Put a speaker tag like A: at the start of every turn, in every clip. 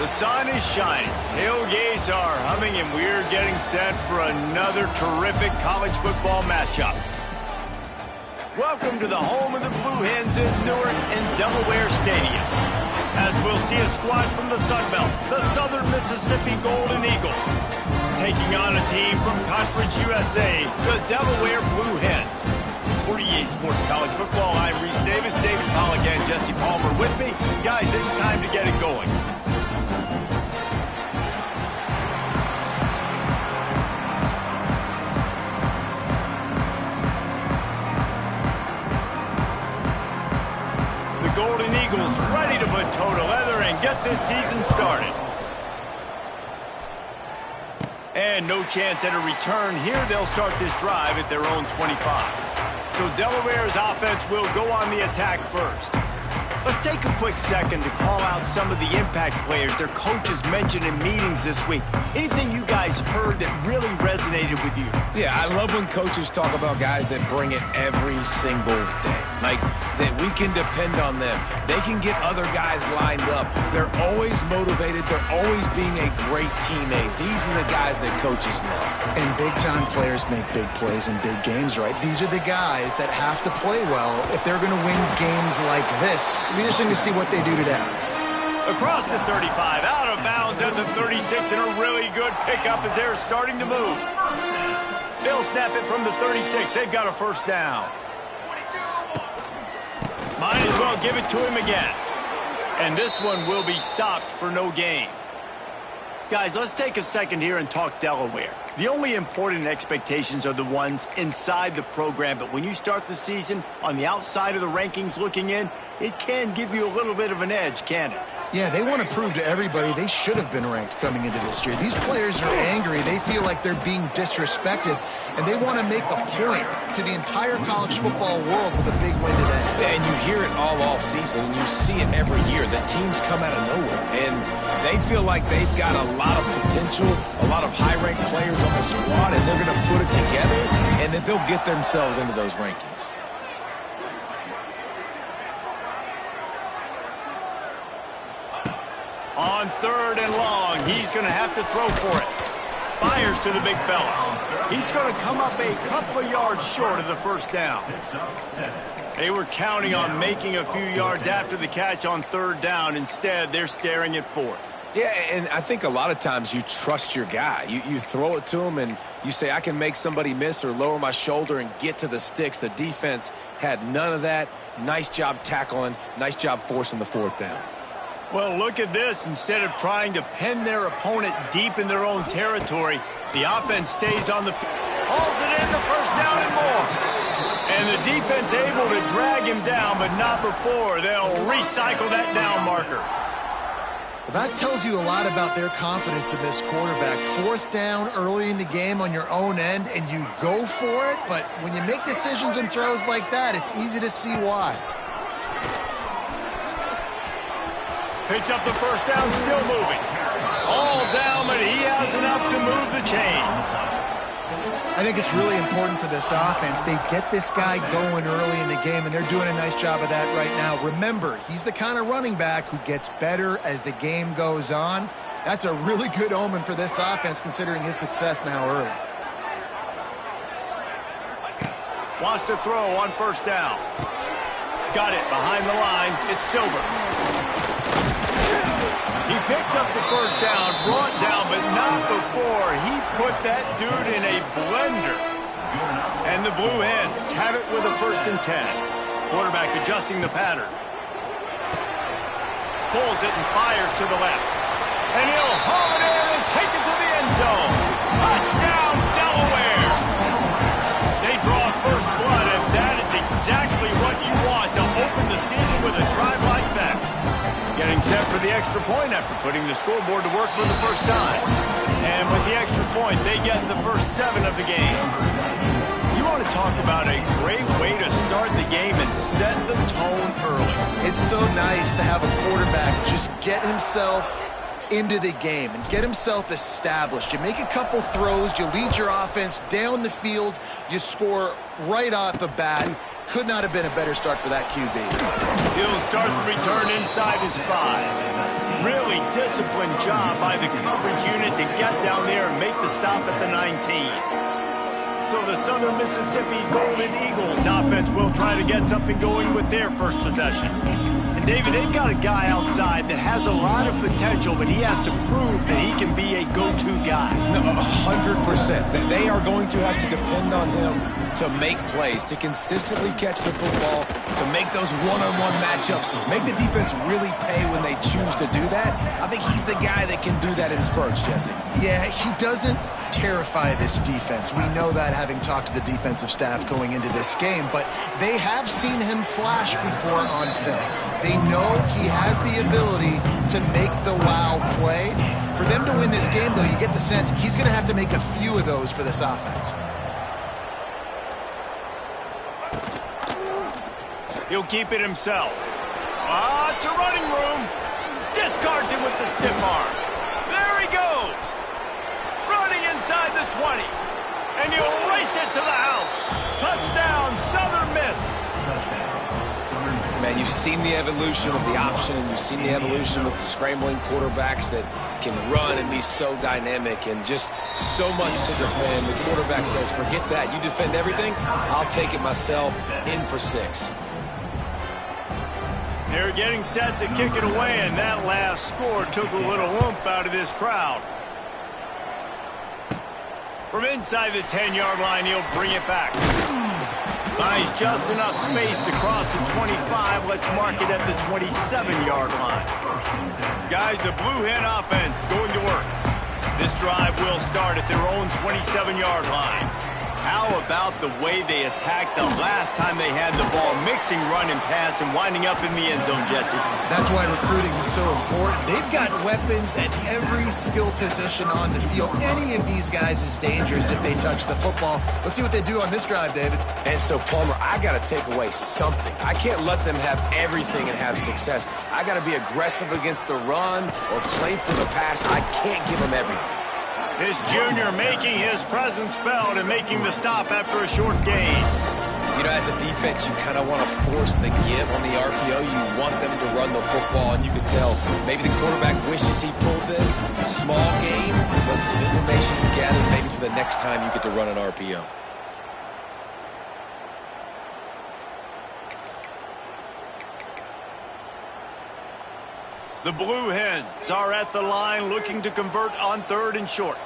A: The sun is shining, tailgates are humming, and we're getting set for another terrific college football matchup. Welcome to the home of the Blue Hens in Newark and Delaware Stadium, as we'll see a squad from the Sun Belt, the Southern Mississippi Golden Eagles, taking on a team from Conference USA, the Delaware Blue Hens. For EA Sports College Football, I'm Reese Davis, David Pollack, and Jesse Palmer with me. Guys, it's time to get it going. Golden Eagles ready to put toe to leather and get this season started. And no chance at a return here. They'll start this drive at their own 25. So Delaware's offense will go on the attack first. Let's take a quick second to call out some of the impact players their coaches mentioned in meetings this week. Anything you guys heard that really resonated with you?
B: Yeah, I love when coaches talk about guys that bring it every single day. Like, that we can depend on them. They can get other guys lined up. They're always motivated. They're always being a great teammate. These are the guys that coaches love.
C: And big-time players make big plays in big games, right? These are the guys that have to play well if they're going to win games like this. It'll be interesting to see what they do today.
A: Across the 35, out of bounds at the 36, and a really good pickup as they're starting to move. They'll snap it from the 36. They've got a first down. Might as well give it to him again. And this one will be stopped for no gain. Guys, let's take a second here and talk Delaware. The only important expectations are the ones inside the program, but when you start the season on the outside of the rankings looking in, it can give you a little bit of an edge, can it?
C: Yeah, they want to prove to everybody they should have been ranked coming into this year. These players are angry. They feel like they're being disrespected, and they want to make a point to the entire college football world with a big win today.
B: And you hear it all season, and you see it every year. The teams come out of nowhere, and they feel like they've got a lot of potential, a lot of high-ranked players on the squad, and they're going to put it together, and that they'll get themselves into those rankings.
A: On 3rd and long, he's going to have to throw for it. Fires to the big fella. He's going to come up a couple of yards short of the first down. They were counting on making a few yards after the catch on 3rd down. Instead, they're staring at 4th.
B: Yeah, and I think a lot of times you trust your guy. You throw it to him, and you say, I can make somebody miss or lower my shoulder and get to the sticks. The defense had none of that. Nice job tackling. Nice job forcing the 4th down.
A: Well, look at this. Instead of trying to pin their opponent deep in their own territory, the offense stays on the field. Hauls it in, the first down and more. And the defense able to drag him down, but not before they'll recycle that down marker.
C: Well, that tells you a lot about their confidence in this quarterback. 4th down early in the game on your own end, and you go for it. But when you make decisions and throws like that, it's easy to see why.
A: Picks up the first down, still moving. All down, but he has enough to move the chains.
C: I think it's really important for this offense. They get this guy going early in the game, and they're doing a nice job of that right now. Remember, he's the kind of running back who gets better as the game goes on. That's a really good omen for this offense, considering his success now early.
A: Wants to throw on 1st down. Got it behind the line. It's Silver. He picks up the first down, brought down, but not before he put that dude in a blender. And the Blue Hens have it with a 1st and 10. Quarterback adjusting the pattern. Pulls it and fires to the left. And he'll haul it in and take it to the end zone. Touchdown, Delaware! They draw first blood, and that is exactly what you want to open the season with a drive like that. Getting set for the extra point after putting the scoreboard to work for the first time. And with the extra point, they get the first 7 of the game. You want to talk about a great way to start the game and set the tone early.
C: It's so nice to have a quarterback just get himself into the game and get himself established. You make a couple throws, you lead your offense down the field, you score right off the bat. Could not have been a better start for that QB.
A: He'll start the return inside his 5. Really disciplined job by the coverage unit to get down there and make the stop at the 19. So the Southern Mississippi Golden Eagles offense will try to get something going with their first possession. And David, they've got a guy outside that has a lot of potential, but he has to prove that he can be a go-to guy.
B: No, 100%. They are going to have to depend on him to make plays, to consistently catch the football, to make those one-on-one matchups, make the defense really pay when they choose to do that. I think he's the guy that can do that in spurts, Jesse.
C: Yeah, he doesn't terrify this defense. We know that, having talked to the defensive staff going into this game, but they have seen him flash before on film. They know he has the ability to make the wow play. For them to win this game, though, you get the sense he's going to have to make a few of those for this offense.
A: He'll keep it himself. It's a running room. Discards him with the stiff arm. There he goes. Running inside the 20. And he'll race it to the house. Touchdown, Southern Miss.
B: Man, you've seen the evolution of the option, and you've seen the evolution of the scrambling quarterbacks that can run and be so dynamic and just so much to defend. The quarterback says, forget that. You defend everything, I'll take it myself. In for 6.
A: They're getting set to kick it away, and that last score took a little oomph out of this crowd. From inside the 10-yard line, he'll bring it back. Buys just enough space to cross the 25. Let's mark it at the 27-yard line. Guys, the Blue Hen offense going to work. This drive will start at their own 27-yard line. How about the way they attacked the last time they had the ball, mixing run and pass and winding up in the end zone, Jesse?
C: That's why recruiting is so important. They've got weapons at every skill position on the field. Any of these guys is dangerous if they touch the football. Let's see what they do on this drive, David.
B: And so, Palmer, I got to take away something. I can't let them have everything and have success. I got to be aggressive against the run or play for the pass. I can't give them everything.
A: This junior making his presence felt and making the stop after a short gain.
B: You know, as a defense, you kind of want to force the give on the RPO. You want them to run the football, and you can tell maybe the quarterback wishes he pulled this. Small game, but some information you gather maybe for the next time you get to run an RPO.
A: The Blue Hens are at the line looking to convert on 3rd and short.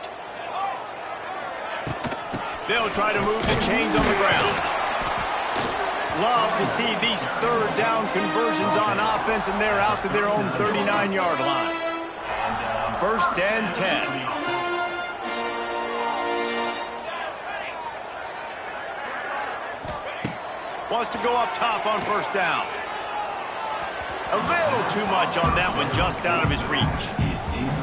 A: They'll try to move the chains on the ground. Love to see these 3rd down conversions on offense, and they're out to their own 39-yard line. 1st and 10. Wants to go up top on 1st down. A little too much on that one, just out of his reach.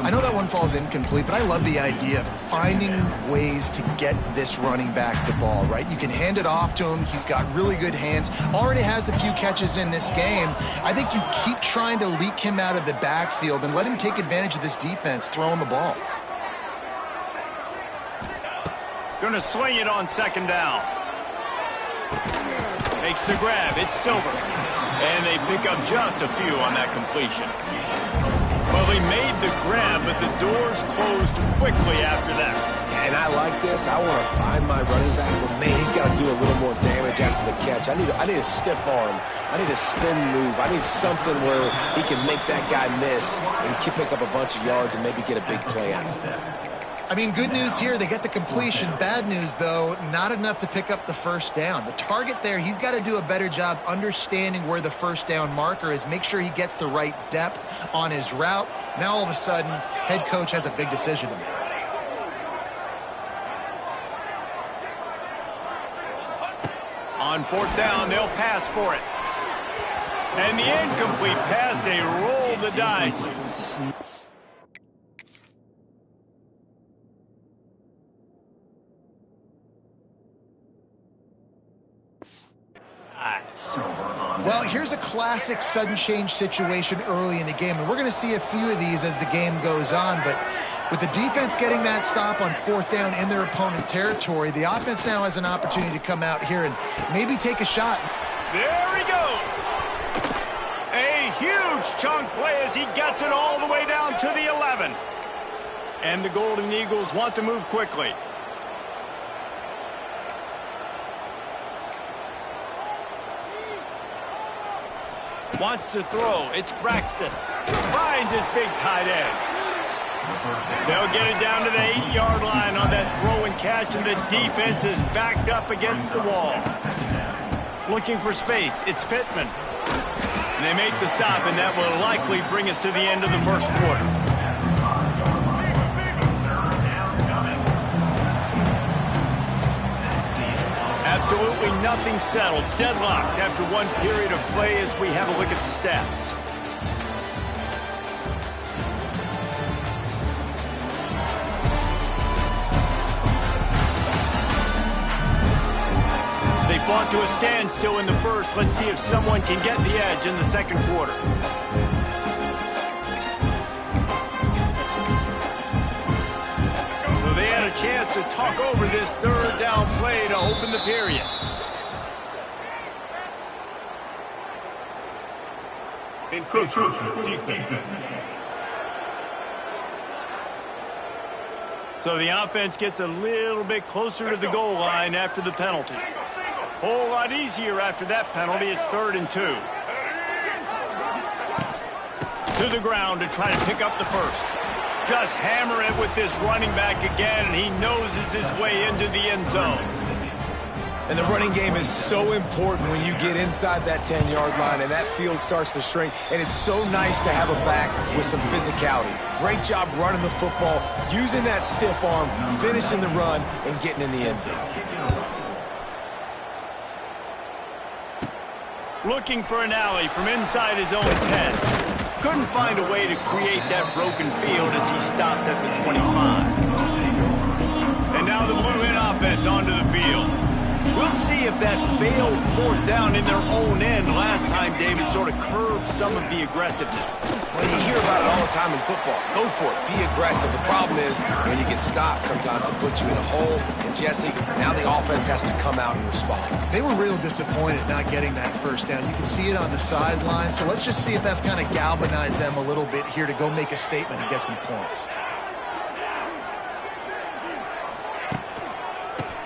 C: I know that one falls incomplete, but I love the idea of finding ways to get this running back the ball, right? You can hand it off to him. He's got really good hands. Already has a few catches in this game. I think you keep trying to leak him out of the backfield and let him take advantage of this defense throwing the ball.
A: Going to swing it on 2nd down. Makes the grab. It's Silver. And they pick up just a few on that completion. Well, they made the grab, but the doors closed quickly after that.
B: And I like this. I want to find my running back, but man, he's got to do a little more damage after the catch. I need a stiff arm. I need a spin move. I need something where he can make that guy miss and pick up a bunch of yards and maybe get a big play out of it.
C: I mean, good news here, they get the completion. Bad news, though, not enough to pick up the 1st down. The target there, he's got to do a better job understanding where the 1st down marker is, make sure he gets the right depth on his route. Now, all of a sudden, head coach has a big decision to make.
A: On 4th down, they'll pass for it. And the incomplete pass, they roll the dice.
C: Well, here's a classic sudden change situation early in the game, and we're going to see a few of these as the game goes on, but with the defense getting that stop on 4th down in their opponent territory, the offense now has an opportunity to come out here and maybe take a shot.
A: There he goes. A huge chunk play as he gets it all the way down to the 11. And the Golden Eagles want to move quickly. Wants to throw. It's Braxton. Finds his big tight end. They'll get it down to the 8-yard line on that throw and catch, and the defense is backed up against the wall. Looking for space. It's Pittman. And they make the stop, and that will likely bring us to the end of the first quarter. Absolutely nothing settled. Deadlocked after one period of play as we have a look at the stats. They fought to a standstill in the first. Let's see if someone can get the edge in the second quarter. So they had a chance to talk over this third down play to open the period. Encroachment defense. So the offense gets a little bit closer to the goal line after the penalty. Whole lot easier after that penalty. It's 3rd and 2. To the ground to try to pick up the first. Just hammer it with this running back again, and he noses his way into the end zone.
B: And the running game is so important when you get inside that 10-yard line and that field starts to shrink. And it's so nice to have a back with some physicality. Great job running the football, using that stiff arm, finishing the run, and getting in the end zone.
A: Looking for an alley from inside his own 10. Couldn't find a way to create that broken field as he stopped at the 25. And now the Blue Hen offense onto the field. We'll see if that failed 4th down in their own end last time, David, sort of curbed some of the aggressiveness.
B: Well, you hear about it all the time in football. Go for it. Be aggressive. The problem is when you get stopped, sometimes it puts you in a hole. And, Jesse, now the offense has to come out and respond.
C: They were real disappointed not getting that first down. You can see it on the sideline. So let's just see if that's kind of galvanized them a little bit here to go make a statement and get some points.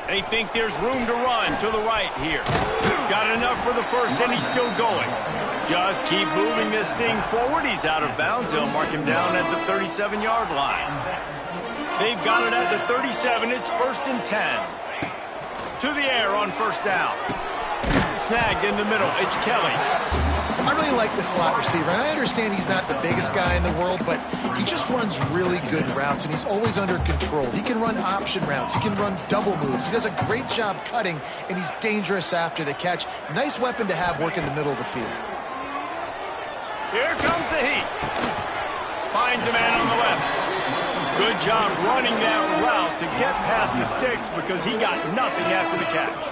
A: They think there's room to run to the right here. Got enough for the first, and he's still going. Just keep moving this thing forward. He's out of bounds. They'll mark him down at the 37-yard line. They've got it at the 37. It's 1st and 10. To the air on 1st down. Snagged in the middle. It's Kelly.
C: I really like the slot receiver, and I understand he's not the biggest guy in the world, but he just runs really good routes, and he's always under control. He can run option routes. He can run double moves. He does a great job cutting, and he's dangerous after the catch. Nice weapon to have work in the middle of the field.
A: Here comes the heat. Finds a man on the left. Good job running that route to get past the sticks because he got nothing after the catch.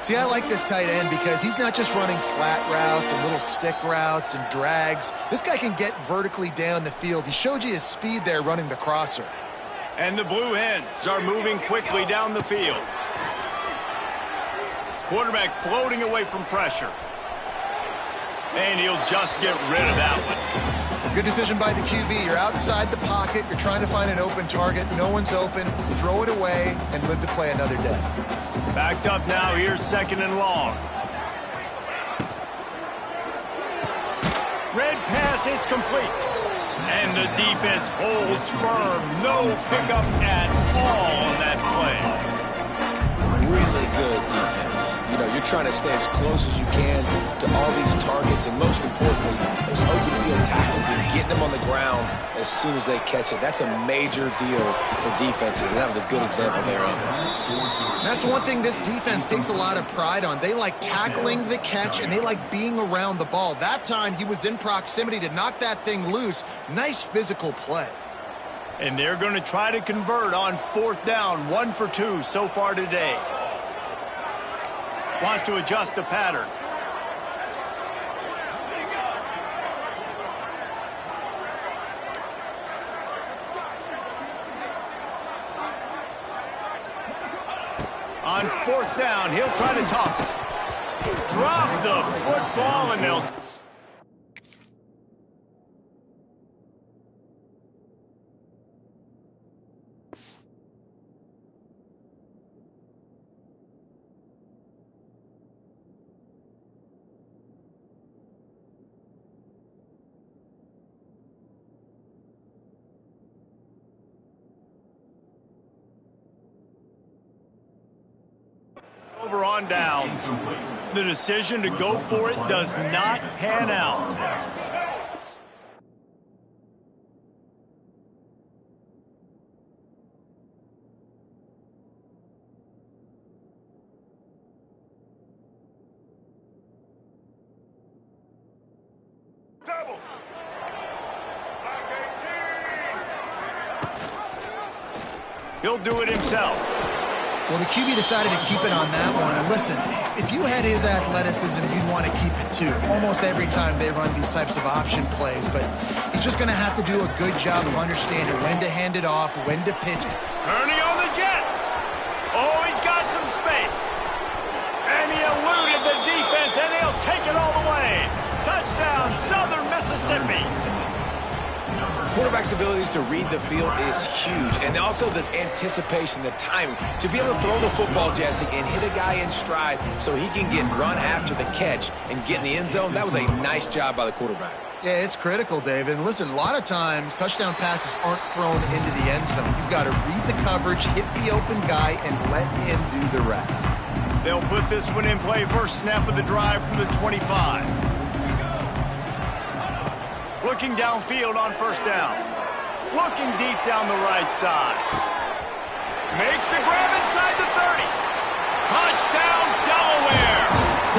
C: See, I like this tight end because he's not just running flat routes and little stick routes and drags. This guy can get vertically down the field. He showed you his speed there running the crosser.
A: And the Blue Hens are moving quickly down the field. Quarterback floating away from pressure. And he'll just get rid of that one.
C: Good decision by the QB. You're outside the pocket. You're trying to find an open target. No one's open. Throw it away and live to play another day.
A: Backed up now. Here's 2nd and long. Red pass, it's complete. And the defense holds firm. No pickup at all on that play.
B: Really good defense. You know, you're trying to stay as close as you can to all these targets, and most importantly, those open field tackles and getting them on the ground as soon as they catch it. That's a major deal for defenses, and that was a good example there of it.
C: That's one thing this defense takes a lot of pride on. They like tackling the catch, and they like being around the ball. That time, he was in proximity to knock that thing loose. Nice physical play.
A: And they're going to try to convert on 4th down. 1 for 2 so far today. Wants to adjust the pattern. On 4th down, he'll try to toss it. Drop the football, and they'll... Over on downs. The decision to go for it does not pan out.
D: Double.
A: He'll do it himself.
C: Well, the QB decided to keep it on that one. And listen, if you had his athleticism, you'd want to keep it too. Almost every time they run these types of option plays. But he's just going to have to do a good job of understanding when to hand it off, when to pitch it.
A: Turning on the Jets. Oh, he's got some space. And he eluded the defense, and he'll take it all the way. Touchdown, Southern Mississippi.
B: Quarterback's abilities to read the field is huge, and also the anticipation, the timing. To be able to throw the football, Jesse, and hit a guy in stride so he can get run after the catch and get in the end zone, that was a nice job by the quarterback.
C: Yeah, it's critical, David. And listen, a lot of times touchdown passes aren't thrown into the end zone. You've got to read the coverage, hit the open guy, and let him do the rest.
A: They'll put this one in play first snap of the drive from the 25. Looking downfield on first down. Looking deep down the right side. Makes the grab inside the 30. Touchdown, Delaware.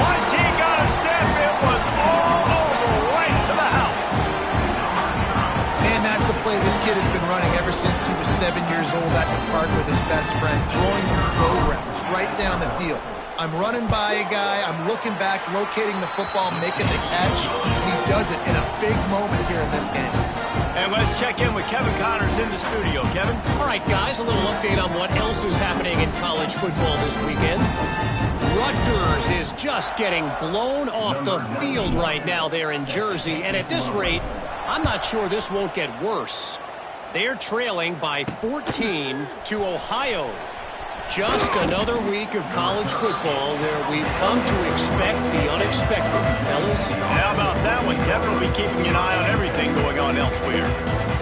A: Once he got a step, it was all over, right to the house.
C: Man, that's a play this kid has been running ever since he was 7 years old at the park with his best friend, throwing go routes right down the field. I'm running by a guy, I'm looking back, locating the football, making the catch, and he does it in a big moment here in this game.
A: And let's check in with Kevin Connors in the studio. Kevin?
E: All right, guys, a little update on what else is happening in college football this weekend. Rutgers is just getting blown off the field right now there in Jersey, and at this rate, I'm not sure this won't get worse. They're trailing by 14 to Ohio. Just another week of college football where we've come to expect the unexpected, fellas.
A: How about that one? Kevin will be keeping an eye on everything going on elsewhere.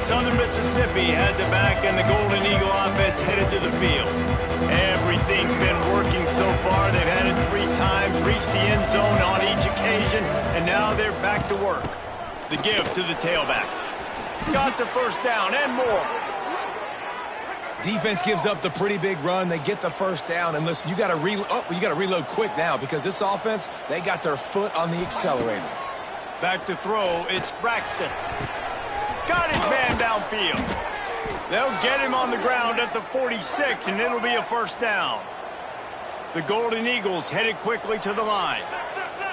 A: Southern Mississippi has it back, and the Golden Eagle offense headed to the field. Everything's been working so far. They've had it 3 times, reached the end zone on each occasion, and now they're back to work. The give to the tailback. Got the first down and more.
B: Defense gives up the pretty big run. They get the first down. And listen, you got to reload quick now because this offense, they got their foot on the accelerator.
A: Back to throw. It's Braxton. Got his man downfield. They'll get him on the ground at the 46, and it'll be a first down. The Golden Eagles headed quickly to the line.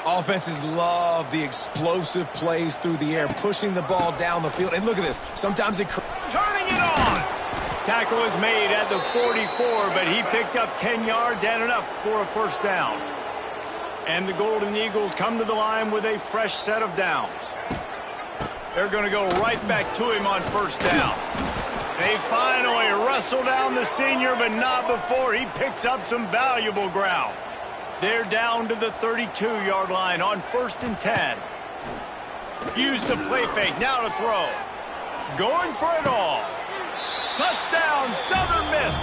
B: Offenses love the explosive plays through the air, pushing the ball down the field. And look at this. Sometimes it...
A: Turning it on. Tackle is made at the 44, but he picked up 10 yards and enough for a first down. And the Golden Eagles come to the line with a fresh set of downs. They're going to go right back to him on first down. They finally wrestle down the senior, but not before he picks up some valuable ground. They're down to the 32-yard line on 1st and 10. Use the play fake, now to throw. Going for it all. Touchdown, Southern Miss.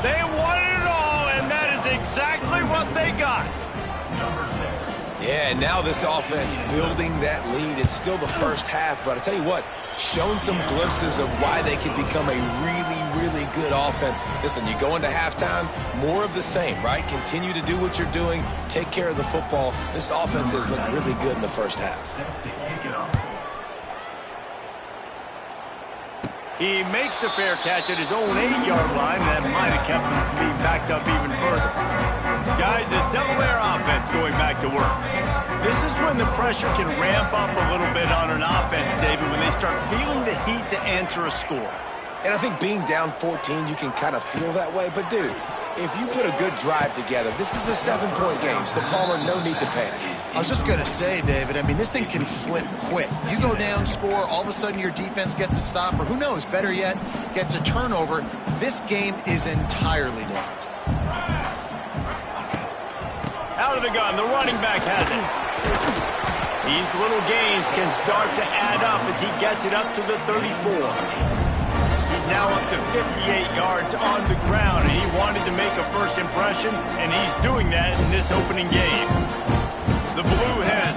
A: They wanted it all, and that is exactly what they got.
B: Yeah, and now this offense building that lead. It's still the first half, but I tell you what, shown some glimpses of why they could become a really, really good offense. Listen, you go into halftime, more of the same, right? Continue to do what you're doing, take care of the football. This offense has looked really good in the first half.
A: He makes the fair catch at his own 8-yard line, and that might have kept him from being backed up even further. Guys, the Delaware offense going back to work. This is when the pressure can ramp up a little bit on an offense, David, when they start feeling the heat to answer a score.
B: And I think being down 14, you can kind of feel that way. But, dude, if you put a good drive together, this is a 7-point game, so Palmer, no need to panic.
C: I was just going to say, David, I mean, this thing can flip quick. You go down, score, all of a sudden your defense gets a stop, or who knows, better yet, gets a turnover. This game is entirely different.
A: Out of the gun, the running back has it. These little gains can start to add up as he gets it up to the 34. He's now up to 58 yards on the ground, and he wanted to make a first impression, and he's doing that in this opening game. The Blue Hens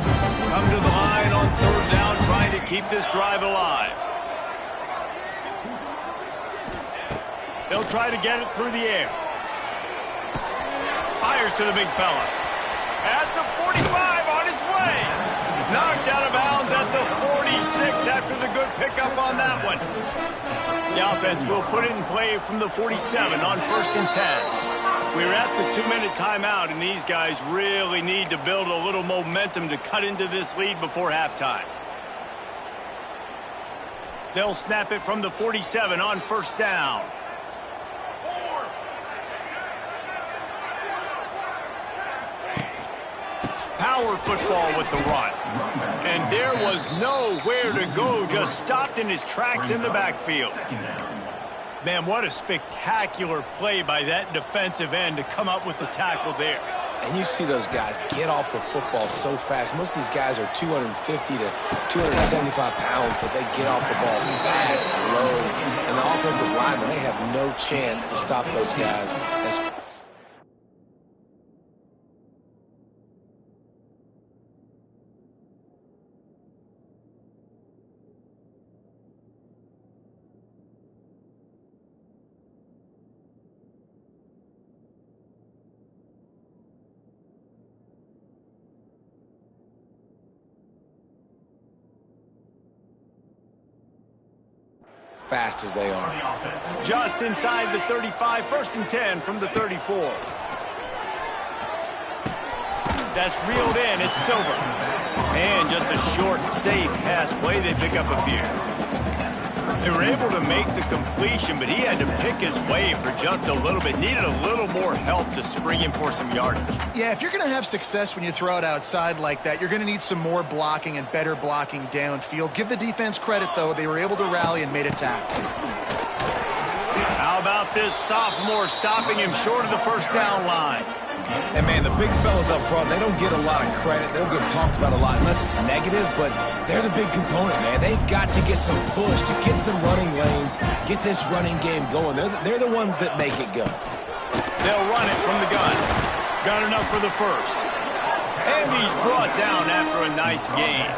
A: come to the line on third down, trying to keep this drive alive. They'll try to get it through the air. Fires to the big fella. At the 45, on his way. Knocked out of bounds at the 46 after the good pickup on that one. The offense will put it in play from the 47 on 1st and 10. We're at the 2-minute timeout, and these guys really need to build a little momentum to cut into this lead before halftime. They'll snap it from the 47 on 1st down. Power football with the run. And there was nowhere to go, just stopped in his tracks in the backfield. Man, what a spectacular play by that defensive end to come up with the tackle there.
B: And you see those guys get off the football so fast. Most of these guys are 250 to 275 pounds, but they get off the ball fast, low. And the offensive linemen, they have no chance to stop those guys. Fast as they are.
A: Just inside the 35, 1st and 10 from the 34. That's reeled in, it's Silver. And just a short, safe pass play, they pick up a few. They were able to make the completion, but he had to pick his way for just a little bit. Needed a little more help to spring him for some yardage.
C: Yeah, if you're going to have success when you throw it outside like that, you're going to need some more blocking and better blocking downfield. Give the defense credit, though. They were able to rally and made a tackle.
A: How about this sophomore stopping him short of the 1st down line?
B: And, man, the big fellas up front, they don't get a lot of credit. They don't get talked about a lot unless it's negative, but they're the big component, man. They've got to get some push, to get some running lanes, get this running game going. They're the ones that make it go.
A: They'll run it from the gun. Got enough for the 1st. And he's brought down after a nice gain.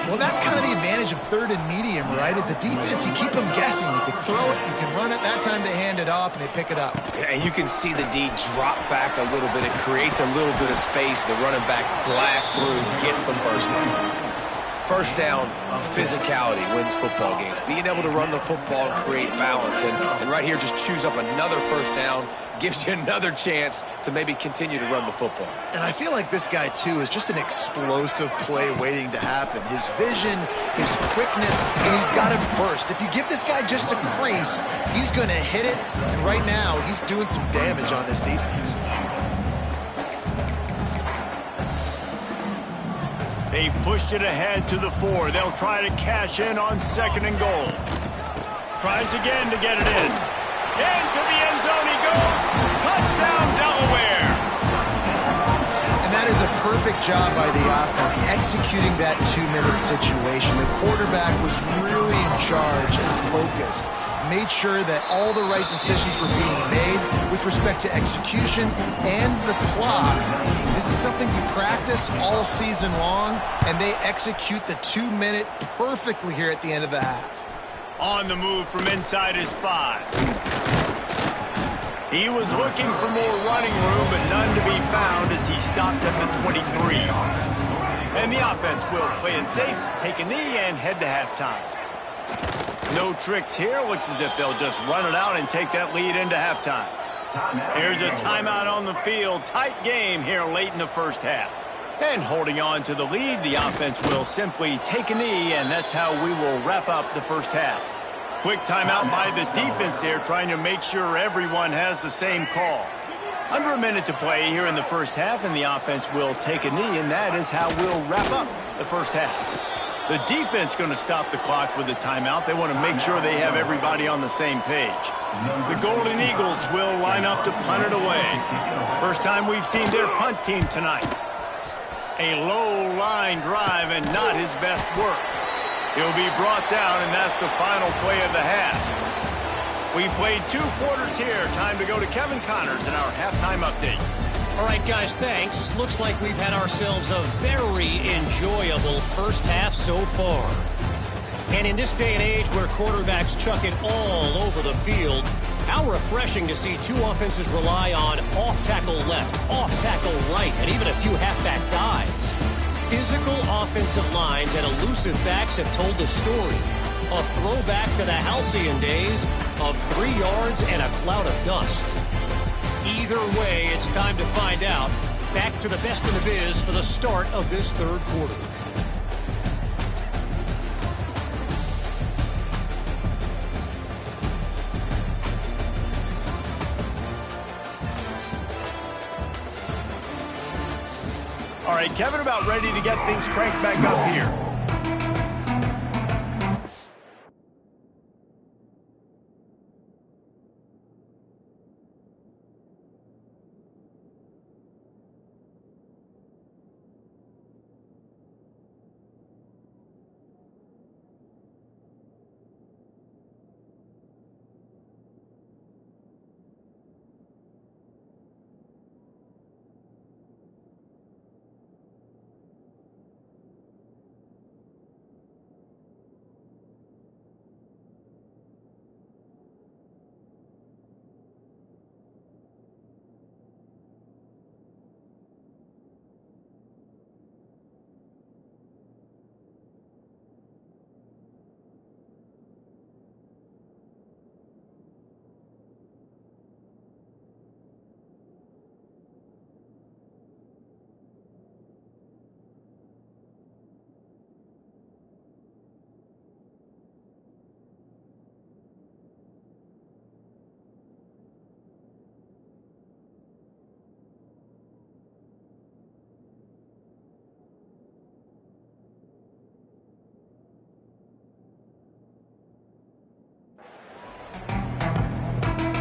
C: Well, that's kind of the advantage of 3rd and medium, right? Is the defense, you keep them guessing. You can throw it, you can run it. That time they hand it off, and they pick it up.
B: And you can see the D drop back a little bit. It creates a little bit of space. The running back blasts through, gets the 1st down. 1st down, physicality wins football games. Being able to run the football and create balance. And right here, just choose up another 1st down, gives you another chance to maybe continue to run the football.
C: And I feel like this guy, too, is just an explosive play waiting to happen. His vision, his quickness, and he's got him burst. If you give this guy just a crease, he's going to hit it. And right now, he's doing some damage on this defense.
A: They've pushed it ahead to the 4. They'll try to cash in on 2nd and goal. Tries again to get it in. Into the end zone he goes. Touchdown, Delaware.
C: And that is a perfect job by the offense, executing that 2-minute situation. The quarterback was really in charge and focused. Made sure that all the right decisions were being made with respect to execution and the clock. This is something you practice all season long, and they execute the 2-minute perfectly here at the end of the half.
A: On the move from inside his 5. He was looking for more running room, but none to be found as he stopped at the 23. And the offense will play it safe, take a knee, and head to halftime. No tricks here. Looks as if they'll just run it out and take that lead into halftime. Here's a timeout on the field. Tight game here late in the 1st half. And holding on to the lead, the offense will simply take a knee, and that's how we will wrap up the 1st half. Quick timeout by the defense there, trying to make sure everyone has the same call. Under a minute to play here in the 1st half, and the offense will take a knee, and that is how we'll wrap up the 1st half. The defense going to stop the clock with a timeout. They want to make sure they have everybody on the same page. The Golden Eagles will line up to punt it away. First time we've seen their punt team tonight. A low line drive and not his best work. He'll be brought down, and that's the final play of the half. We played 2 quarters here. Time to go to Kevin Connors in our halftime update.
E: All right, guys, thanks. Looks like we've had ourselves a very enjoyable first half so far. And in this day and age where quarterbacks chuck it all over the field, how refreshing to see 2 offenses rely on off-tackle left, off-tackle right, and even a few halfback dives. Physical offensive lines and elusive backs have told the story. A throwback to the halcyon days of 3 yards and a cloud of dust. Either way, it's time to find out. Back to the best in the biz for the start of this third quarter.
A: All right, Kevin, about ready to get things cranked back up here.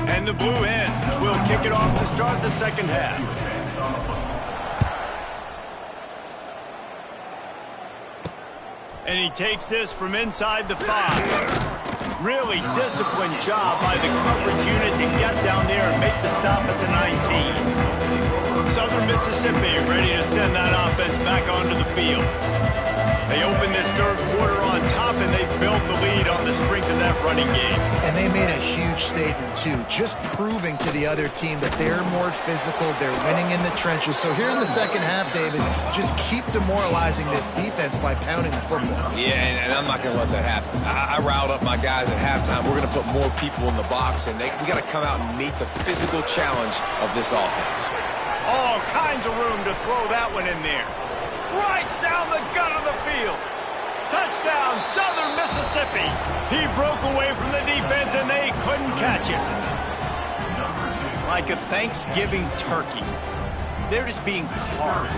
A: And the Blue Hens will kick it off to start the second half. And he takes this from inside the 5. Really disciplined job by the coverage unit to get down there and make the stop at the 19. Southern Mississippi ready to send that offense back onto the field. They open this third quarter on top, and they built the lead on the strength of that running game.
C: And they made a huge statement, too, just proving to the other team that they're more physical, they're winning in the trenches. So here in the second half, David, just keep demoralizing this defense by pounding the football.
B: Yeah, and I'm not going to let that happen. I riled up my guys at halftime. We're going to put more people in the box, and we got to come out and meet the physical challenge of this offense.
A: All kinds of room to throw that one in there. Right down the gut of the field. Touchdown, Southern Mississippi. He broke away from the defense, and they couldn't catch him. Like a Thanksgiving turkey. They're just being carved.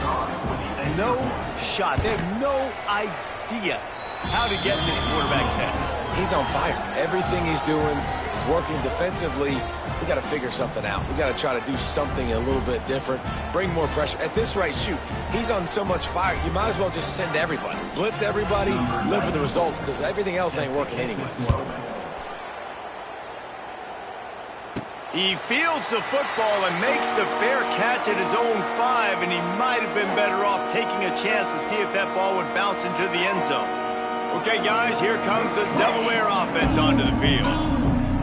A: No shot. They have no idea how to get in this quarterback's head.
B: He's on fire. Everything he's doing is working defensively. We got to figure something out. We got to try to do something a little bit different, bring more pressure. At this rate, shoot, he's on so much fire, you might as well just send everybody. Blitz everybody, live with the results, because everything else ain't working anyways.
A: He fields the football and makes the fair catch at his own 5, and he might have been better off taking a chance to see if that ball would bounce into the end zone. Okay, guys, here comes the Delaware offense onto the field.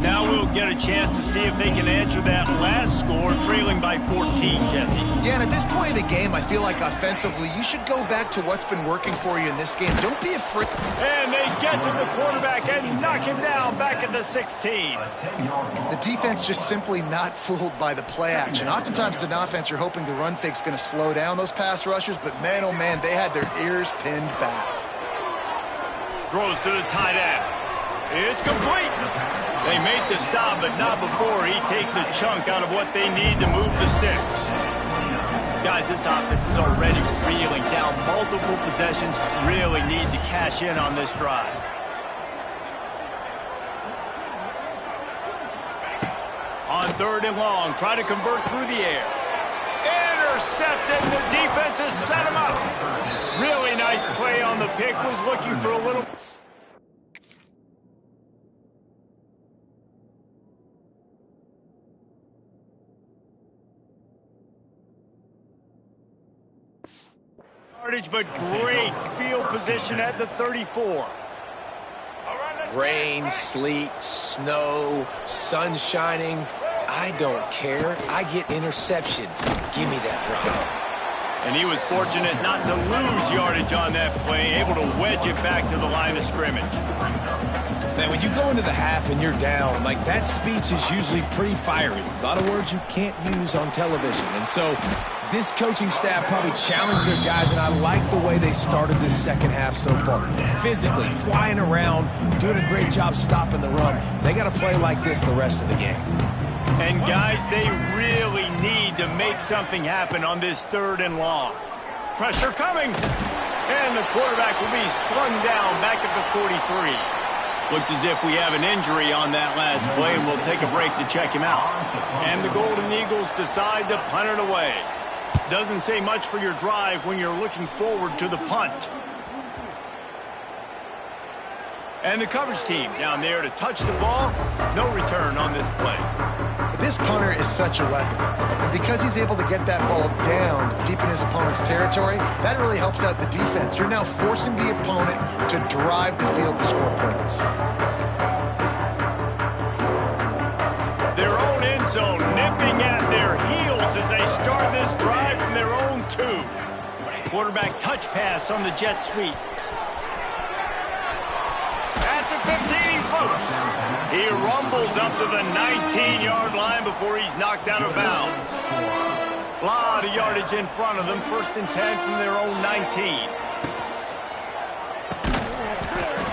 A: Now we'll get a chance to see if they can answer that last score, trailing by 14, Jesse.
C: Yeah, and at this point of the game, I feel like offensively, you should go back to what's been working for you in this game. Don't be afraid.
A: And they get to the quarterback and knock him down back at the 16.
C: The defense just simply not fooled by the play action. Oftentimes, as an offense, you're hoping the run fake's going to slow down those pass rushers, but man, oh man, they had their ears pinned back.
A: Throws to the tight end. It's complete. They make the stop, but not before he takes a chunk out of what they need to move the sticks. Guys, this offense is already reeling down multiple possessions. Really need to cash in on this drive. On 3rd and long, try to convert through the air. Intercepted. The defense has set him up. Really nice play on the pick. Was looking for a little... But great field position at the 34.
B: Rain, sleet, snow, sun shining. I don't care. I get interceptions. Give me that rock.
A: And he was fortunate not to lose yardage on that play, able to wedge it back to the line of scrimmage.
B: Man, when you go into the half and you're down, like, that speech is usually pretty fiery. A lot of words you can't use on television. And so this coaching staff probably challenged their guys, and I like the way they started this second half so far. Physically, flying around, doing a great job stopping the run. They got to play like this the rest of the game.
A: And, guys, they really need to make something happen on this 3rd and long. Pressure coming. And the quarterback will be slung down back at the 43. Looks as if we have an injury on that last play, and we'll take a break to check him out. And the Golden Eagles decide to punt it away. Doesn't say much for your drive when you're looking forward to the punt. And the coverage team down there to touch the ball. No return on this play.
C: This punter is such a weapon. And because he's able to get that ball down deep in his opponent's territory, that really helps out the defense. You're now forcing the opponent to drive the field to score points.
A: Their own end zone nipping at their heels as they start this drive from their own 2. Quarterback touch pass on the jet sweep. At the 15, he's loose. He rumbles up to the 19-yard line before he's knocked out of bounds. A lot of yardage in front of them. 1st and 10 from their own 19.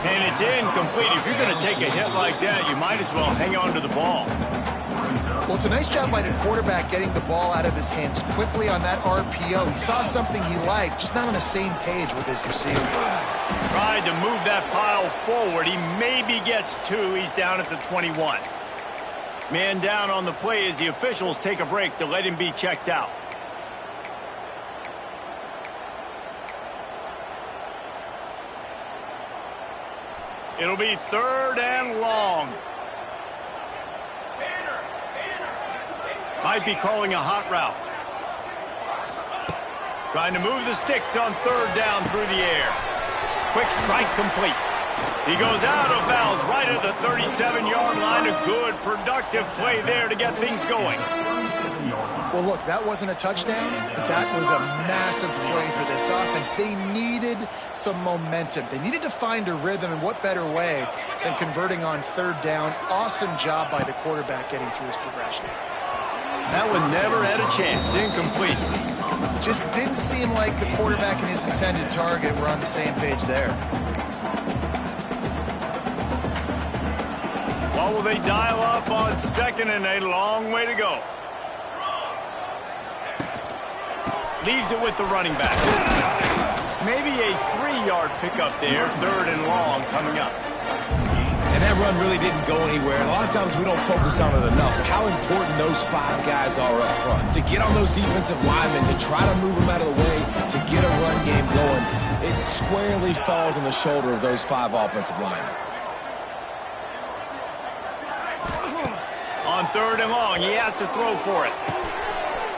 A: And it's incomplete. If you're going to take a hit like that, you might as well hang on to the ball.
C: Well, it's a nice job by the quarterback getting the ball out of his hands quickly on that RPO. He saw something he liked, just not on the same page with his receiver.
A: Tried to move that pile forward. He maybe gets 2. He's down at the 21. Man down on the play as the officials take a break to let him be checked out. It'll be 3rd and long. Might be calling a hot route. Trying to move the sticks on 3rd down through the air. Quick strike complete. He goes out of bounds right at the 37-yard line. A good, productive play there to get things going.
C: Well, look, that wasn't a touchdown, but that was a massive play for this offense. They needed some momentum. They needed to find a rhythm, and what better way than converting on 3rd down. Awesome job by the quarterback getting through his progression.
A: That one never had a chance. Incomplete.
C: Just didn't seem like the quarterback and his intended target were on the same page there.
A: Well, will they dial up on 2nd and a long way to go? Leaves it with the running back. Maybe a 3-yard pickup there. 3rd and long coming up.
B: And that run really didn't go anywhere. And a lot of times we don't focus on it enough. How important those 5 guys are up front. To get on those defensive linemen, to try to move them out of the way, to get a run game going, it squarely falls on the shoulder of those 5 offensive linemen.
A: On 3rd and long, he has to throw for it.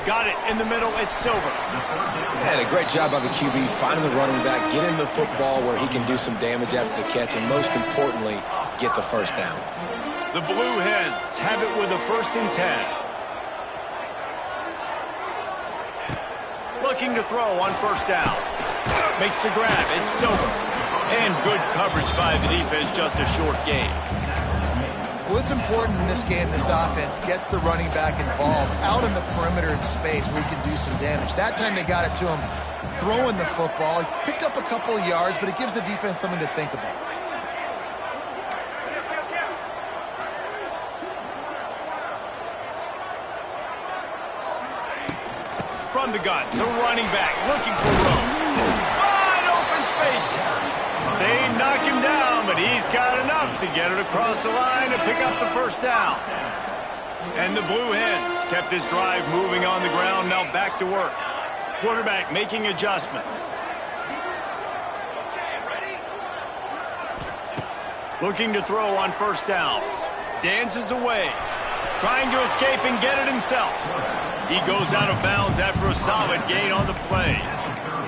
A: Got it in the middle. It's Silver.
B: And a great job by the QB finding the running back, getting the football where he can do some damage after the catch, and most importantly, get the 1st down.
A: The Blue Hens have it with a 1st and 10. Looking to throw on 1st down. Makes the grab. It's Silver. And good coverage by the defense. Just a short gain.
C: Well, it's important in this game this offense gets the running back involved out in the perimeter in space where he can do some damage. That time they got it to him throwing the football. He picked up a couple of yards, but it gives the defense something to think about.
A: From the gun, the running back looking for room. Wide open spaces. They knock him down, but he's got enough to get it across the line to pick up the 1st down. And the Blue Hens kept this drive moving on the ground, now back to work. Quarterback making adjustments. Looking to throw on 1st down. Dances away. Trying to escape and get it himself. He goes out of bounds after a solid gain on the play.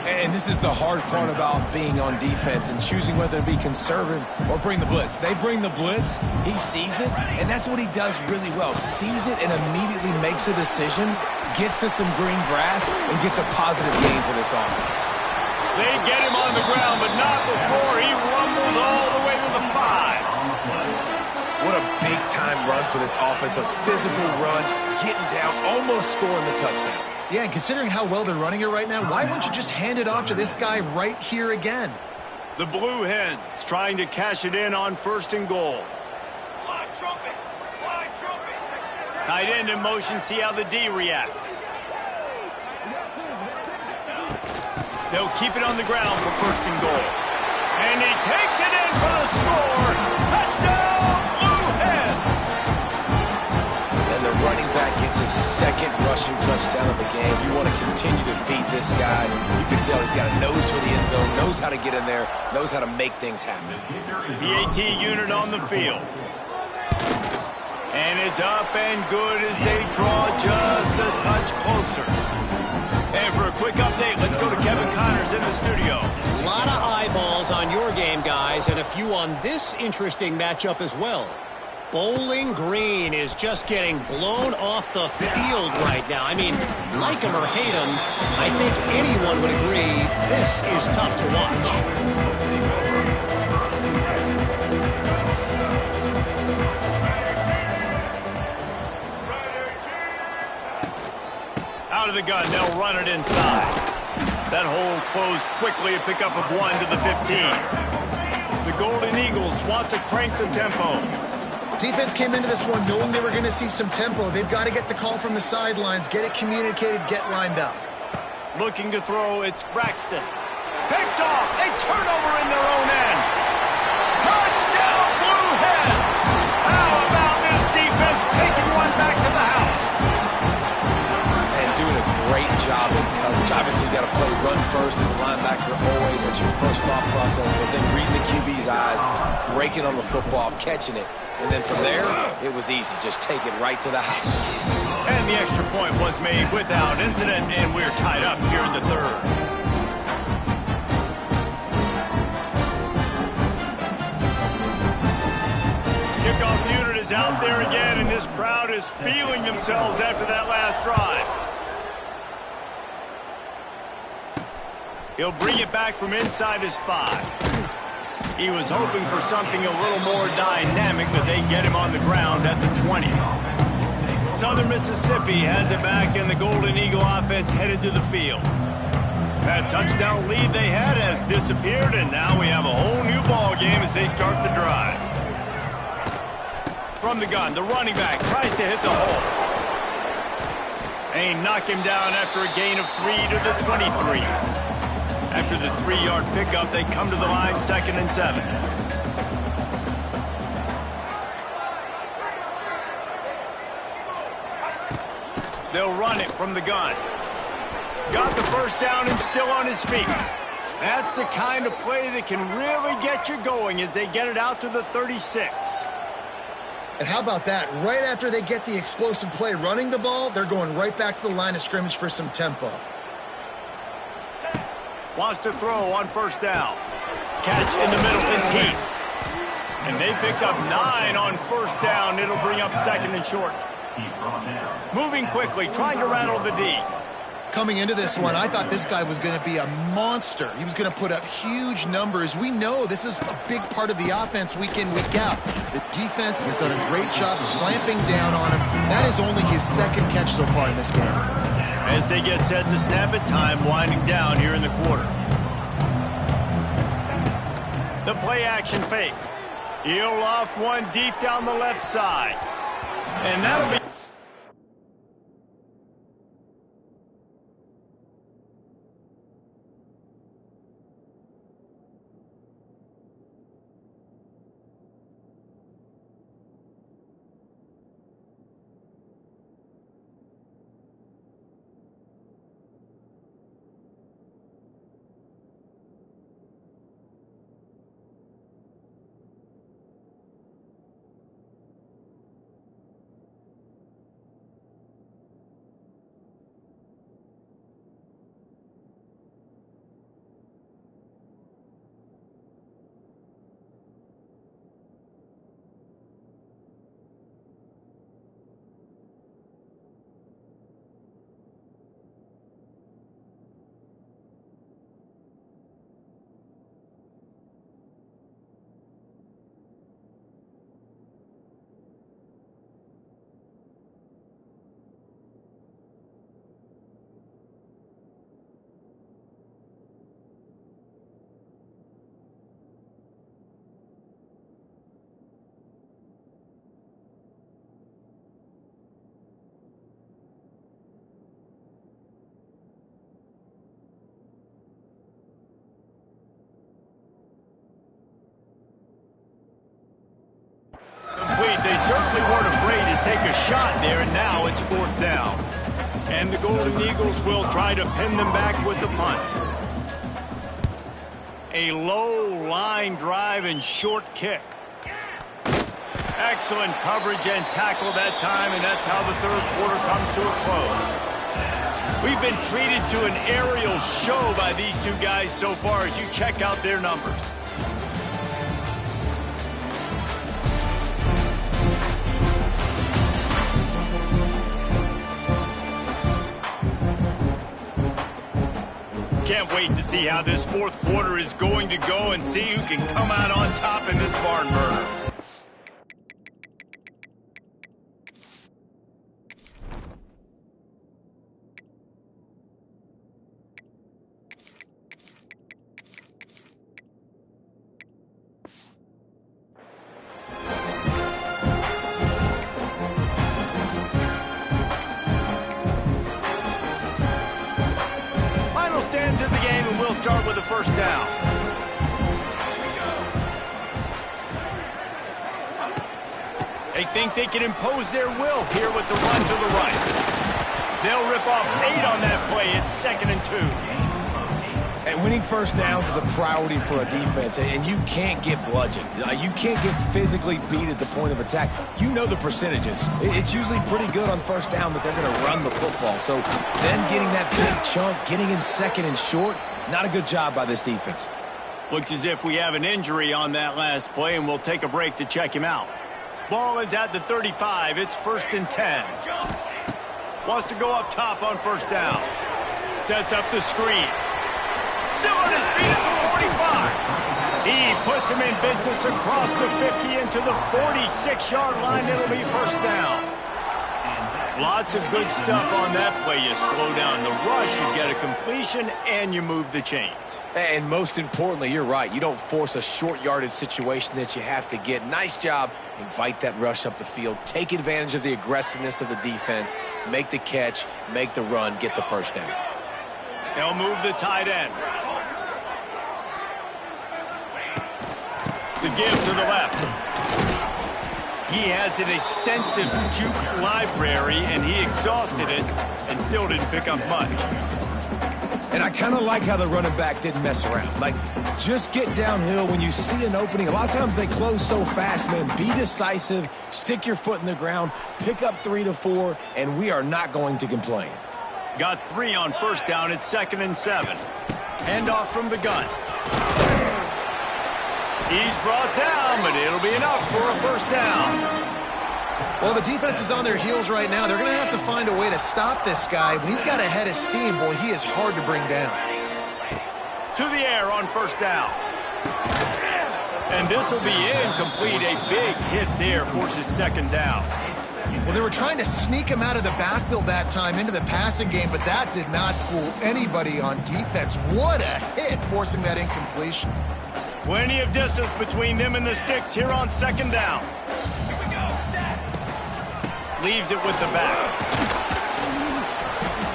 B: And this is the hard part about being on defense and choosing whether to be conservative or bring the blitz. They bring the blitz, he sees it, and that's what he does really well. Sees it and immediately makes a decision, gets to some green grass, and gets a positive gain for this offense.
A: They get him on the ground, but not before he rumbles all the way to the 5.
B: What a big-time run for this offense. A physical run, getting down, almost scoring the touchdown.
C: Yeah, and considering how well they're running it right now, why wouldn't you just hand it off to this guy right here again?
A: The Blue Hens trying to cash it in on 1st and goal.
D: Fly trumpet! Fly trumpet!
A: Tight end in motion, see how the D reacts. They'll keep it on the ground for 1st and goal. And he takes it in for the score. Touchdown, Blue Hens!
B: And the running back gets his 2nd rushing touchdown of the game. You want to continue to feed this guy. You can tell he's got a nose for the end zone, knows how to get in there, knows how to make things happen.
A: PAT unit on the field. And it's up and good as they draw just a touch closer. And for a quick update, let's go to Kevin Connors in the studio.
E: A lot of eyeballs on your game, guys, and a few on this interesting matchup as well. Bowling Green is just getting blown off the field right now. I mean, like him or hate him, I think anyone would agree this is tough to watch.
A: Out of the gun, they'll run it inside. That hole closed quickly, a pickup of 1 to the 15. The Golden Eagles want to crank the tempo.
C: Defense came into this one knowing they were going to see some tempo. They've got to get the call from the sidelines, get it communicated, get lined up.
A: Looking to throw, it's Braxton. Picked off, a turnover in their own end. Touchdown, Blue Hens! How about this defense taking one back to the house?
B: And doing a great job in coverage. Obviously, you got to play run first as a linebacker always. That's your first thought process. But then reading the QB's eyes, breaking on the football, catching it. And then from there, it was easy. Just take it right to the house.
A: And the extra point was made without incident, and we're tied up here in the 3rd. Kickoff unit is out there again, and this crowd is feeling themselves after that last drive. He'll bring it back from inside his 5. He was hoping for something a little more dynamic, but they get him on the ground at the 20. Southern Mississippi has it back, and the Golden Eagle offense headed to the field. That touchdown lead they had has disappeared, and now we have a whole new ball game as they start the drive. From the gun, the running back tries to hit the hole. And he knocked him down after a gain of 3 to the 23. After the 3-yard pickup, they come to the line 2nd and 7. They'll run it from the gun. Got the first down and still on his feet. That's the kind of play that can really get you going as they get it out to the 36.
C: And how about that? Right after they get the explosive play running the ball, they're going right back to the line of scrimmage for some tempo.
A: Wants to throw on 1st down. Catch in the middle, it's Heath. And they picked up 9 on 1st down. It'll bring up 2nd and short. Moving quickly, trying to rattle the D.
C: Coming into this one, I thought this guy was going to be a monster. He was going to put up huge numbers. We know this is a big part of the offense week in, week out. The defense has done a great job clamping down on him. That is only his 2nd catch so far in this game.
A: As they get set to snap it, time winding down here in the quarter. The play action fake. He'll loft one deep down the left side. And that'll be... certainly weren't afraid to take a shot there, and now it's 4th down. And the Golden Eagles will try to pin them back with the punt. A low line drive and short kick. Excellent coverage and tackle that time, and that's how the 3rd quarter comes to a close. We've been treated to an aerial show by these two guys so far as you check out their numbers. Can't wait to see how this 4th quarter is going to go and see who can come out on top in this barn burner. Stands in the game, and we'll start with a 1st down. They think they can impose their will here with the run to the right. They'll rip off 8 on that play. It's 2nd and 2.
B: And winning 1st downs is a priority for a defense, and you can't get bludgeoned. You can't get physically beat at the point of attack. You know the percentages. It's usually pretty good on 1st down that they're going to run the football. So then getting that big chunk, getting in 2nd and short, not a good job by this defense.
A: Looks as if we have an injury on that last play, and we'll take a break to check him out. Ball is at the 35. It's 1st and 10. Wants to go up top on 1st down. Sets up the screen. Still on his feet at the 45. He puts him in business across the 50 into the 46-yard line. It'll be 1st down. Lots of good stuff on that play. You slow down the rush, you get a completion, and you move the chains.
B: And most importantly, you're right. You don't force a short yardage situation that you have to get. Nice job. Invite that rush up the field. Take advantage of the aggressiveness of the defense. Make the catch, make the run, get the 1st down.
A: They'll move the tight end. The give to the left. He has an extensive juke library, and he exhausted it and still didn't pick up much.
B: And I kind of like how the running back didn't mess around. Like, just get downhill when you see an opening. A lot of times they close so fast, man. Be decisive, stick your foot in the ground, pick up 3 to 4, and we are not going to complain.
A: Got 3 on 1st down. It's 2nd and 7. Handoff from the gun. He's brought down, but it'll be enough for a 1st down.
C: Well, the defense is on their heels right now. They're going to have to find a way to stop this guy. When he's got a head of steam, boy, he is hard to bring down.
A: To the air on 1st down. And this will be incomplete. A big hit there forces 2nd down.
C: Well, they were trying to sneak him out of the backfield that time into the passing game, but that did not fool anybody on defense. What a hit, forcing that incompletion.
A: Plenty of distance between them and the sticks here on 2nd down. Leaves it with the back.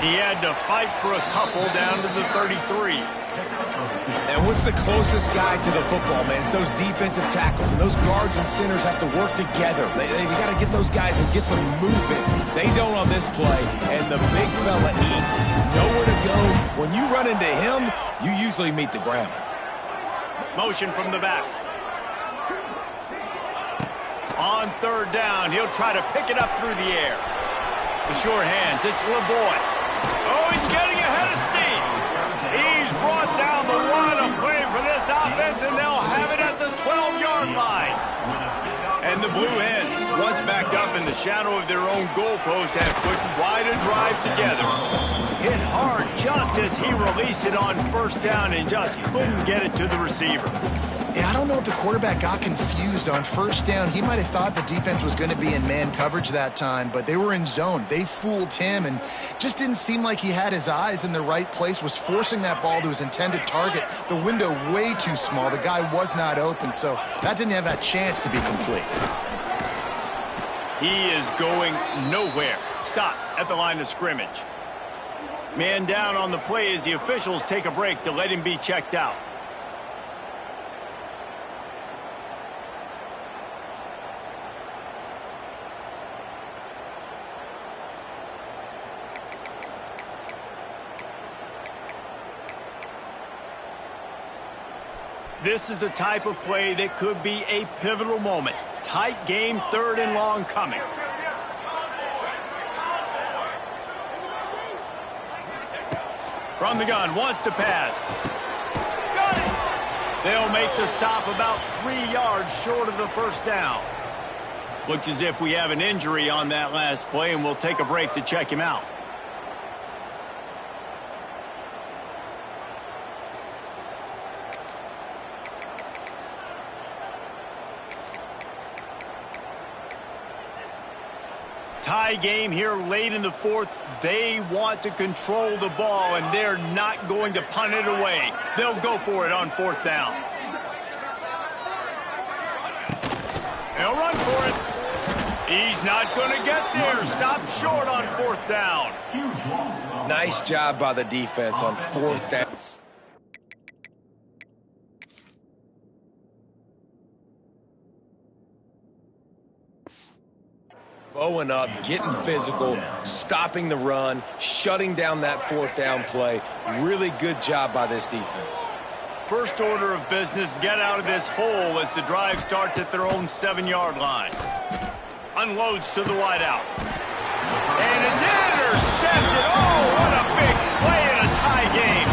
A: He had to fight for a couple down to the 33.
B: And what's the closest guy to the football, man? It's those defensive tackles, and those guards and centers have to work together. They got to get those guys and get some movement. They don't on this play, and the big fella eats. Nowhere to go. When you run into him, you usually meet the ground.
A: Motion from the back. On 3rd down, he'll try to pick it up through the air. The short hands, it's LeBoy. Oh, he's getting ahead of steam. He's brought down the line of play for this offense, and they'll have it at the 12-yard line. And the Blue Hens, once backed up in the shadow of their own goalpost, have put quite a drive together. Hit hard just as he released it on 1st down and just couldn't get it to the receiver.
C: Yeah, I don't know if the quarterback got confused on 1st down. He might have thought the defense was going to be in man coverage that time, but they were in zone. They fooled him and just didn't seem like he had his eyes in the right place, was forcing that ball to his intended target. The window way too small. The guy was not open, so that didn't have that chance to be complete.
A: He is going nowhere. Stop at the line of scrimmage. Man down on the play as the officials take a break to let him be checked out. This is the type of play that could be a pivotal moment. Tight game, 3rd and long coming. From the gun, wants to pass. Got it! They'll make the stop about 3 yards short of the first down. Looks as if we have an injury on that last play, and we'll take a break to check him out. Tie game here late in the 4th. They want to control the ball, and they're not going to punt it away. They'll go for it on 4th down. They'll run for it. He's not going to get there. Stop short on 4th down.
B: Nice job by the defense on 4th down. Bowing up, getting physical, stopping the run, shutting down that 4th down play. Really good job by this defense.
A: First order of business, get out of this hole as the drive starts at their own 7-yard line. Unloads to the wideout. And it's intercepted. Oh, what a big play in a tie game.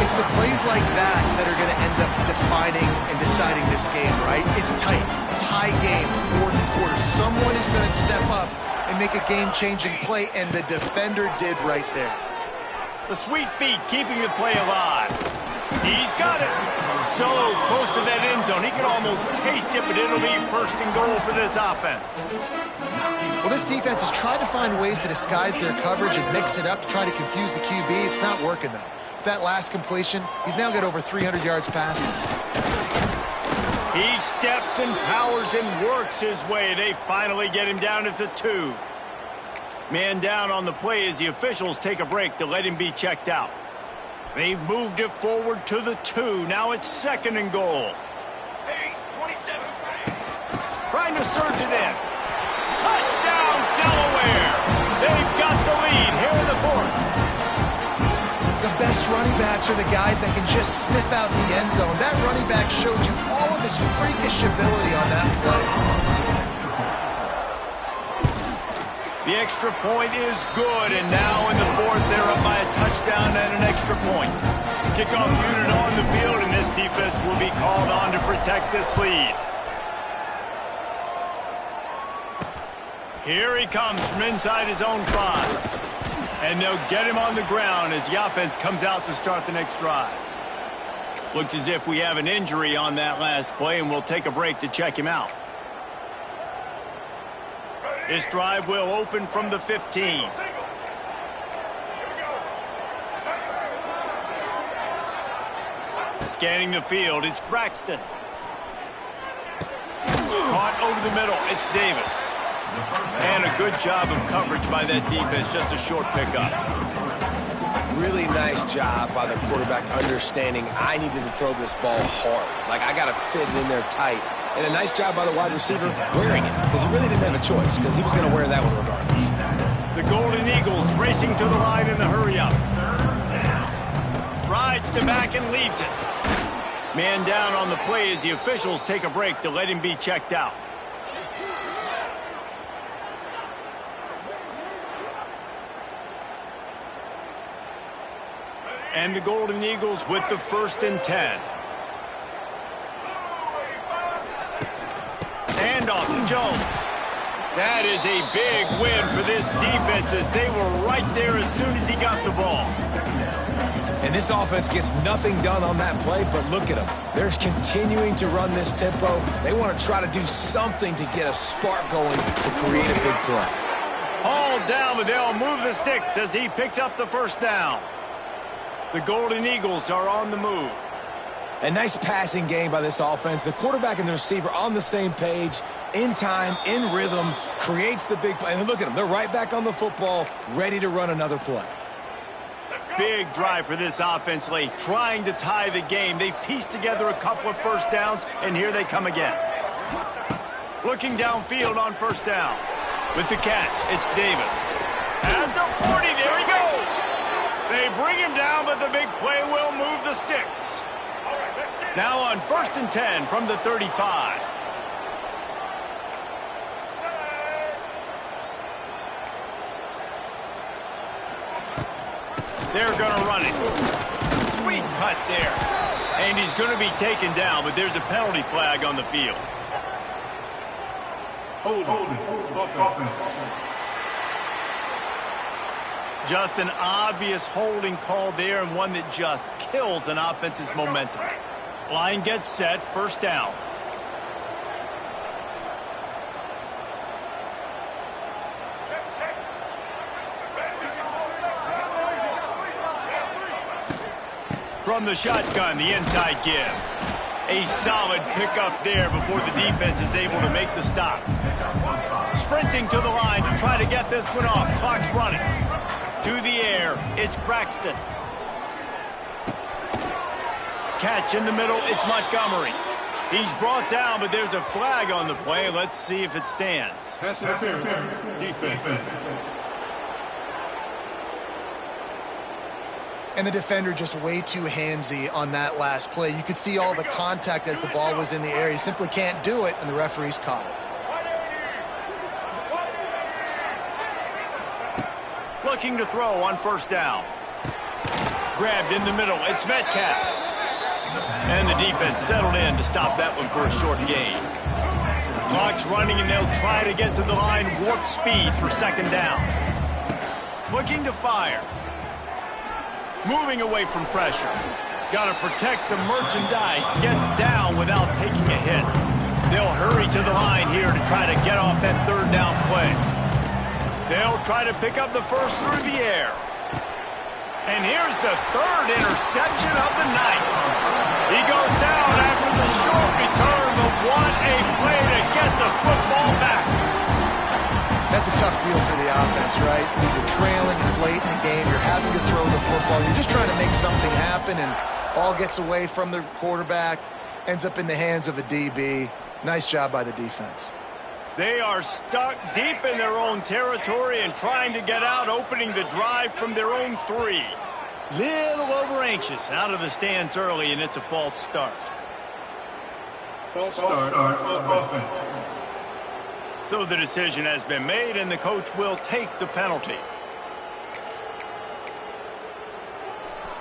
C: It's the plays like that that are going to end up defining and deciding this game, right? It's tight. Tie game, 4th quarter. Someone is going to step up and make a game-changing play, and the defender did right there.
A: The sweet feet keeping the play alive. He's got it. So close to that end zone. He can almost taste it, but it'll be 1st and goal for this offense.
C: Well, this defense has tried to find ways to disguise their coverage and mix it up to try to confuse the QB. It's not working, though. With that last completion, he's now got over 300 yards passing.
A: He steps and powers and works his way. They finally get him down at the 2. Man down on the play as the officials take a break to let him be checked out. They've moved it forward to the 2. Now it's 2nd and goal.
D: Pace, 27.
A: Trying to surge it in. Touchdown, Delaware. They've got the lead here in the 4th.
C: The best running backs are the guys that can just sniff out the end zone. That running back showed you all of his freakish ability on that play.
A: The extra point is good, and now in the 4th, they're up by a touchdown and an extra point. Kickoff unit on the field, and this defense will be called on to protect this lead. Here he comes from inside his own 5. And they'll get him on the ground as the offense comes out to start the next drive. Looks as if we have an injury on that last play, and we'll take a break to check him out. This drive will open from the 15. Scanning the field, it's Braxton. Caught over the middle, it's Davis. And a good job of coverage by that defense, just a short pickup.
B: Really nice job by the quarterback understanding I needed to throw this ball hard. Like, I got to fit it in there tight. And a nice job by the wide receiver wearing it, because he really didn't have a choice, because he was going to wear that one regardless.
A: The Golden Eagles racing to the line in the hurry-up. Rides to back and leaves it. Man down on the play as the officials take a break to let him be checked out. And the Golden Eagles with the 1st and 10. Handoff to Jones. That is a big win for this defense as they were right there as soon as he got the ball.
B: And this offense gets nothing done on that play, but look at them. They're continuing to run this tempo. They want to try to do something to get a spark going to create a big play.
A: Hauled down, but they'll move the sticks as he picks up the 1st down. The Golden Eagles are on the move.
B: A nice passing game by this offense. The quarterback and the receiver on the same page, in time, in rhythm, creates the big play. And look at them. They're right back on the football, ready to run another play.
A: Big drive for this offense late, trying to tie the game. They've pieced together a couple of 1st downs, and here they come again. Looking downfield on 1st down. With the catch, it's Davis. At the 40, there he goes. They bring him down, but the big play will move the sticks.
D: All right, let's get
A: Now on 1st and 10 from the 35. They're going to run it. Sweet cut there. And he's going to be taken down, but there's a penalty flag on the field. Just an obvious holding call there, and one that just kills an offense's momentum. Line gets set, 1st down. From the shotgun, the inside give. A solid pickup there before the defense is able to make the stop. Sprinting to the line to try to get this one off. Clock's running. To the air, it's Braxton. Catch in the middle, it's Montgomery. He's brought down, but there's a flag on the play. Let's see if it stands.
F: Pass interference, defense.
C: And the defender just way too handsy on that last play. You could see all the contact as the ball was in the air. You simply can't do it, and the referee's caught it.
A: Looking to throw on 1st down. Grabbed in the middle. It's Metcalf. And the defense settled in to stop that one for a short gain. Clock's running, and they'll try to get to the line. Warp speed for 2nd down. Looking to fire. Moving away from pressure. Got to protect the merchandise. Gets down without taking a hit. They'll hurry to the line here to try to get off that 3rd down play. They'll try to pick up the first through the air. And here's the 3rd interception of the night. He goes down after the short return, but what a play to get the football back.
C: That's a tough deal for the offense, right? You're trailing, it's late in the game, you're having to throw the football, you're just trying to make something happen, and ball gets away from the quarterback, ends up in the hands of a DB. Nice job by the defense.
A: They are stuck deep in their own territory and trying to get out, opening the drive from their own 3. Little over anxious, out of the stands early, and it's a false start.
F: False start offense.
A: So the decision has been made, and the coach will take the penalty.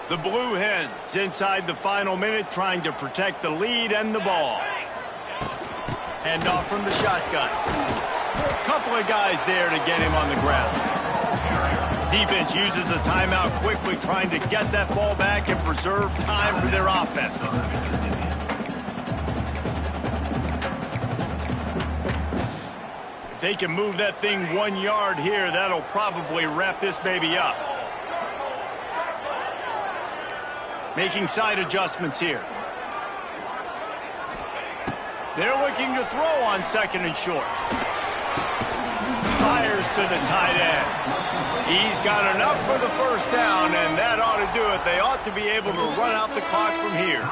A: The Blue Hens inside the final minute, trying to protect the lead and the ball. Hand off from the shotgun. Couple of guys there to get him on the ground. Defense uses a timeout quickly, trying to get that ball back and preserve time for their offense. If they can move that thing 1 yard here, that'll probably wrap this baby up. Making side adjustments here. They're looking to throw on 2nd and short. Fires to the tight end. He's got enough for the 1st down, and that ought to do it. They ought to be able to run out the clock from here.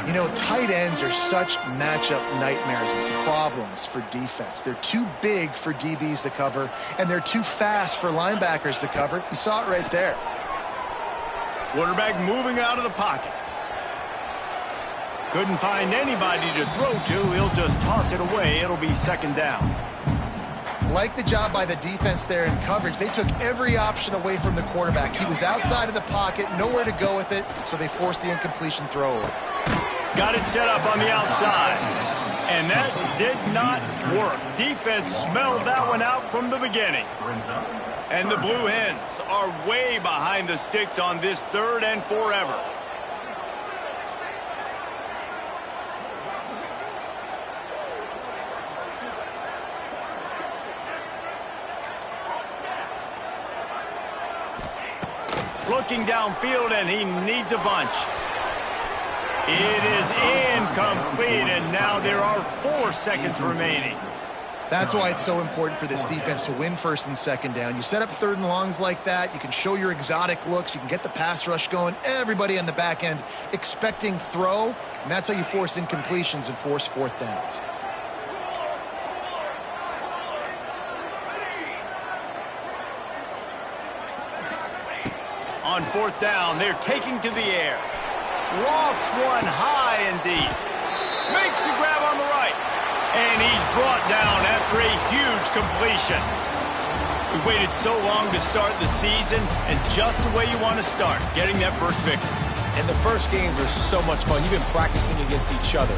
C: You know, tight ends are such matchup nightmares and problems for defense. They're too big for DBs to cover, and they're too fast for linebackers to cover. You saw it right there.
A: Quarterback moving out of the pocket. Couldn't find anybody to throw to. He'll just toss it away. It'll be 2nd down.
C: Like the job by the defense there in coverage. They took every option away from the quarterback. He was outside of the pocket, nowhere to go with it, so they forced the incompletion throw.
A: Got it set up on the outside. And that did not work. Defense smelled that one out from the beginning. And the Blue Hens are way behind the sticks on this 3rd and forever. Looking downfield, and he needs a bunch. It is incomplete, and now there are 4 seconds remaining.
C: That's why it's so important for this defense to win 1st and 2nd down. You set up 3rd and longs like that, you can show your exotic looks, you can get the pass rush going, everybody on the back end expecting throw, and that's how you force incompletions and force 4th downs.
A: On 4th down, they're taking to the air. Lofts one high and deep. Makes the grab on the right. And he's brought down after a huge completion. We waited so long to start the season, and just the way you want to start, getting that first victory.
B: And the first games are so much fun. You've been practicing against each other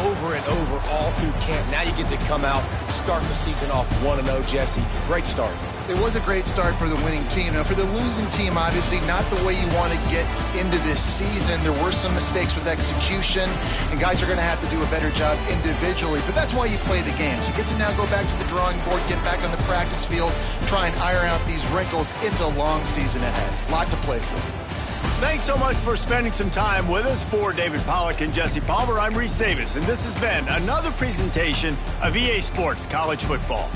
B: over and over all through camp. Now you get to come out, start the season off 1-0, Jesse. Great start.
C: It was a great start for the winning team. Now, for the losing team, obviously not the way you want to get into this season. There were some mistakes with execution, and guys are going to have to do a better job individually. But that's why you play the games. You get to now go back to the drawing board, get back on the practice field, try and iron out these wrinkles. It's a long season ahead. A lot to play for.
A: Thanks so much for spending some time with us. For David Pollack and Jesse Palmer, I'm Reese Davis, and this has been another presentation of EA Sports College Football.